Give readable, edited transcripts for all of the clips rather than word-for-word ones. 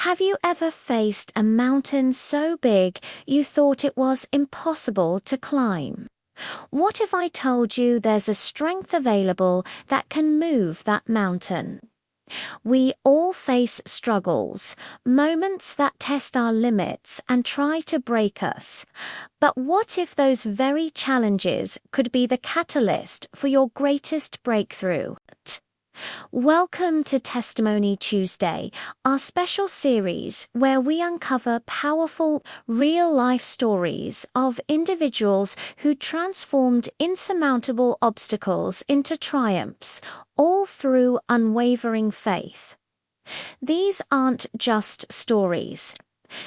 Have you ever faced a mountain so big you thought it was impossible to climb? What if I told you there's a strength available that can move that mountain? We all face struggles, moments that test our limits and try to break us. But what if those very challenges could be the catalyst for your greatest breakthrough? Welcome to Testimony Tuesday, our special series where we uncover powerful, real-life stories of individuals who transformed insurmountable obstacles into triumphs, all through unwavering faith. These aren't just stories.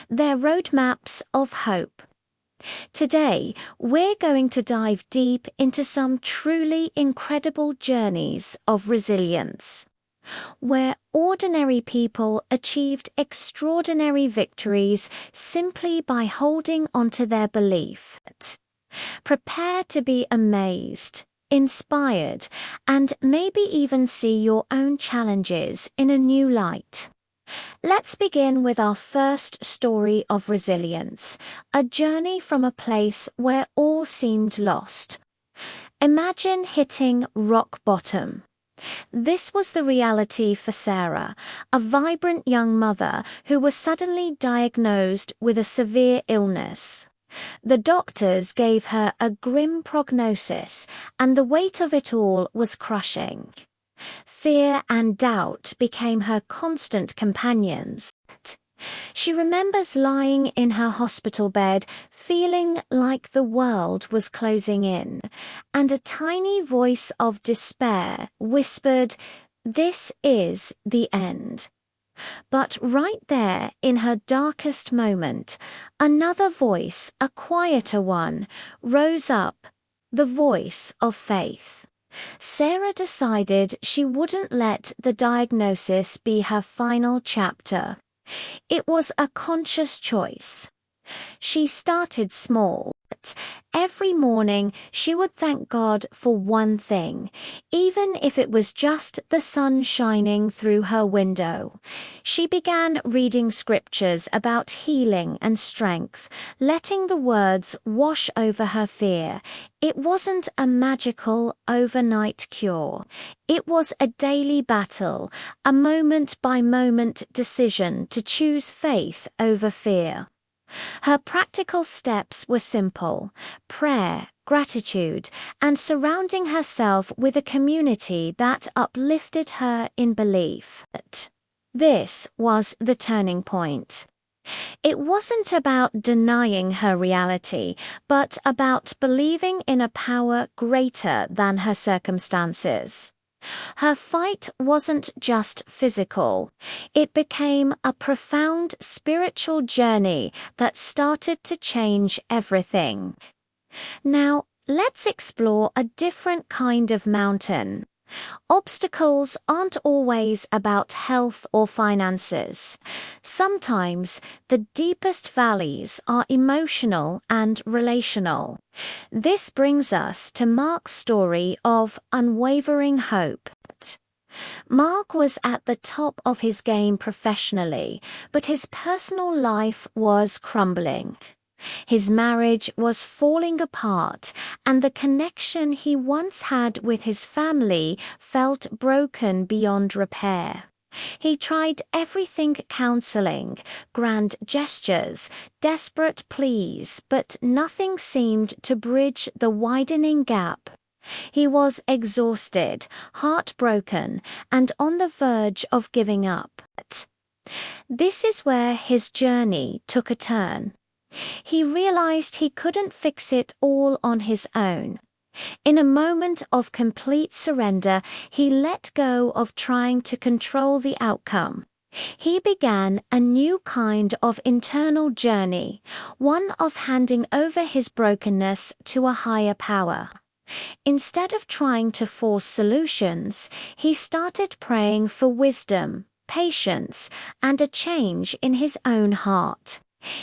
They're roadmaps of hope. Today, we're going to dive deep into some truly incredible journeys of resilience, where ordinary people achieved extraordinary victories simply by holding onto their belief. Prepare to be amazed, inspired, and maybe even see your own challenges in a new light. Let's begin with our first story of resilience, a journey from a place where all seemed lost. Imagine hitting rock bottom. This was the reality for Sarah, a vibrant young mother who was suddenly diagnosed with a severe illness. The doctors gave her a grim prognosis, and the weight of it all was crushing. Fear and doubt became her constant companions. She remembers lying in her hospital bed, feeling like the world was closing in, and a tiny voice of despair whispered, "This is the end." But right there, in her darkest moment, another voice, a quieter one, rose up, the voice of faith. Sarah decided she wouldn't let the diagnosis be her final chapter. It was a conscious choice. She started small. Every morning she would thank God for one thing, even if it was just the sun shining through her window. She began reading scriptures about healing and strength, letting the words wash over her fear. It wasn't a magical overnight cure. It was a daily battle, a moment-by-moment decision to choose faith over fear. Her practical steps were simple: prayer, gratitude, and surrounding herself with a community that uplifted her in belief. This was the turning point. It wasn't about denying her reality, but about believing in a power greater than her circumstances. Her fight wasn't just physical. It became a profound spiritual journey that started to change everything. Now, let's explore a different kind of mountain. Obstacles aren't always about health or finances. Sometimes the deepest valleys are emotional and relational. This brings us to Mark's story of unwavering hope. Mark was at the top of his game professionally, but his personal life was crumbling. His marriage was falling apart, and the connection he once had with his family felt broken beyond repair. He tried everything: counseling, grand gestures, desperate pleas, but nothing seemed to bridge the widening gap. He was exhausted, heartbroken, and on the verge of giving up. This is where his journey took a turn. He realized he couldn't fix it all on his own. In a moment of complete surrender, he let go of trying to control the outcome. He began a new kind of internal journey, one of handing over his brokenness to a higher power. Instead of trying to force solutions, he started praying for wisdom, patience, and a change in his own heart.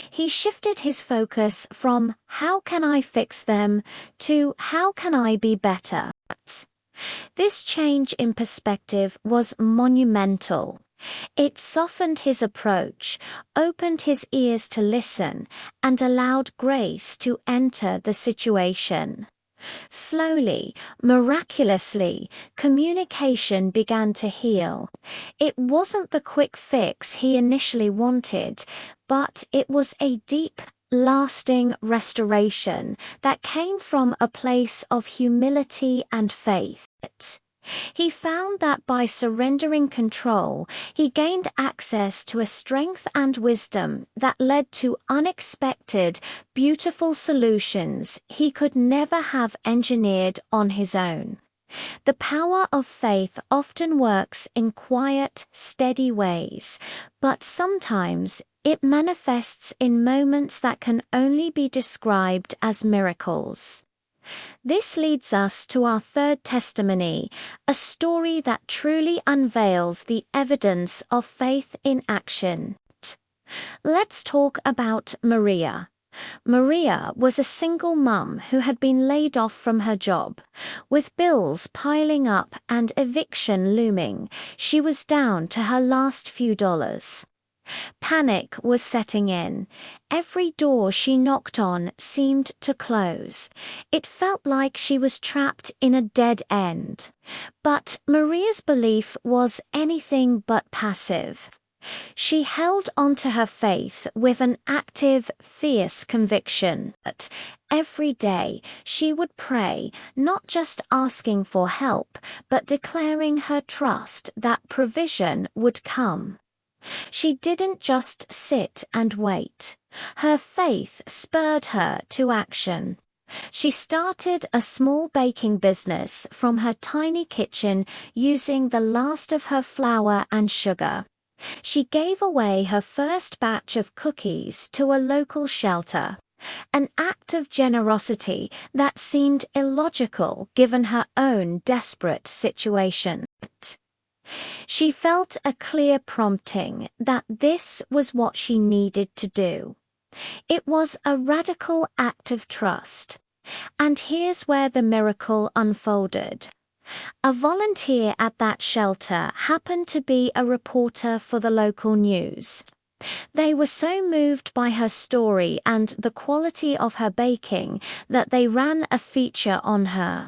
He shifted his focus from "how can I fix them" to "how can I be better?" This change in perspective was monumental. It softened his approach, opened his ears to listen, and allowed grace to enter the situation. Slowly, miraculously, communication began to heal. It wasn't the quick fix he initially wanted, but it was a deep, lasting restoration that came from a place of humility and faith. He found that by surrendering control, he gained access to a strength and wisdom that led to unexpected, beautiful solutions he could never have engineered on his own. The power of faith often works in quiet, steady ways, but sometimes it manifests in moments that can only be described as miracles. This leads us to our third testimony, a story that truly unveils the evidence of faith in action. Let's talk about Maria. Maria was a single mum who had been laid off from her job. With bills piling up and eviction looming, she was down to her last few dollars. Panic was setting in. Every door she knocked on seemed to close. It felt like she was trapped in a dead end. But Maria's belief was anything but passive. She held onto her faith with an active, fierce conviction that every day she would pray, not just asking for help, but declaring her trust that provision would come. She didn't just sit and wait. Her faith spurred her to action. She started a small baking business from her tiny kitchen using the last of her flour and sugar. She gave away her first batch of cookies to a local shelter, an act of generosity that seemed illogical given her own desperate situation. She felt a clear prompting that this was what she needed to do. It was a radical act of trust. And here's where the miracle unfolded. A volunteer at that shelter happened to be a reporter for the local news. They were so moved by her story and the quality of her baking that they ran a feature on her.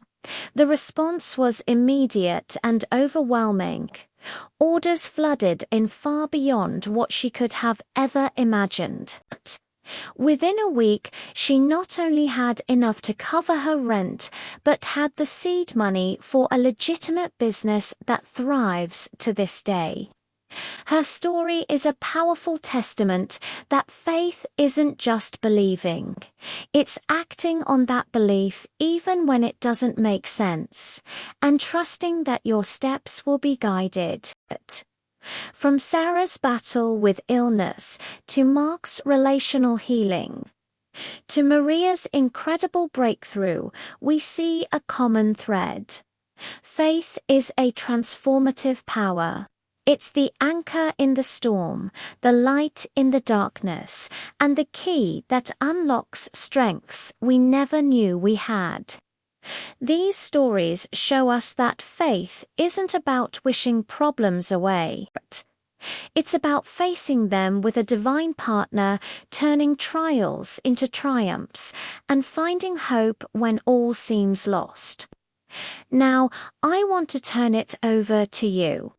The response was immediate and overwhelming. Orders flooded in far beyond what she could have ever imagined. Within a week, she not only had enough to cover her rent, but had the seed money for a legitimate business that thrives to this day. Her story is a powerful testament that faith isn't just believing. It's acting on that belief even when it doesn't make sense, and trusting that your steps will be guided. From Sarah's battle with illness to Mark's relational healing, to Maria's incredible breakthrough, we see a common thread. Faith is a transformative power. It's the anchor in the storm, the light in the darkness, and the key that unlocks strengths we never knew we had. These stories show us that faith isn't about wishing problems away. It's about facing them with a divine partner, turning trials into triumphs, and finding hope when all seems lost. Now, I want to turn it over to you.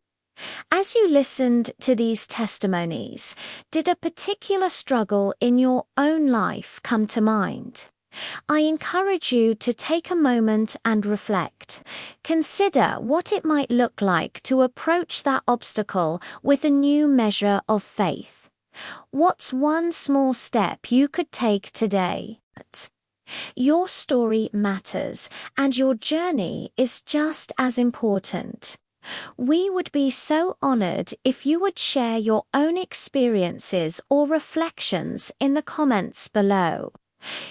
As you listened to these testimonies, did a particular struggle in your own life come to mind? I encourage you to take a moment and reflect. Consider what it might look like to approach that obstacle with a new measure of faith. What's one small step you could take today? Your story matters, and your journey is just as important. We would be so honored if you would share your own experiences or reflections in the comments below.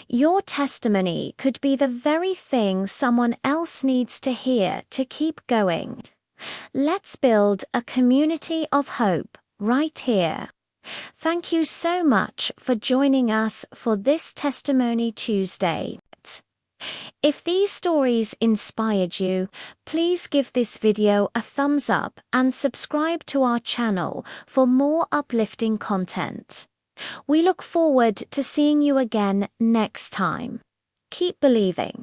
Your testimony could be the very thing someone else needs to hear to keep going. Let's build a community of hope right here. Thank you so much for joining us for this Testimony Tuesday. If these stories inspired you, please give this video a thumbs up and subscribe to our channel for more uplifting content. We look forward to seeing you again next time. Keep believing.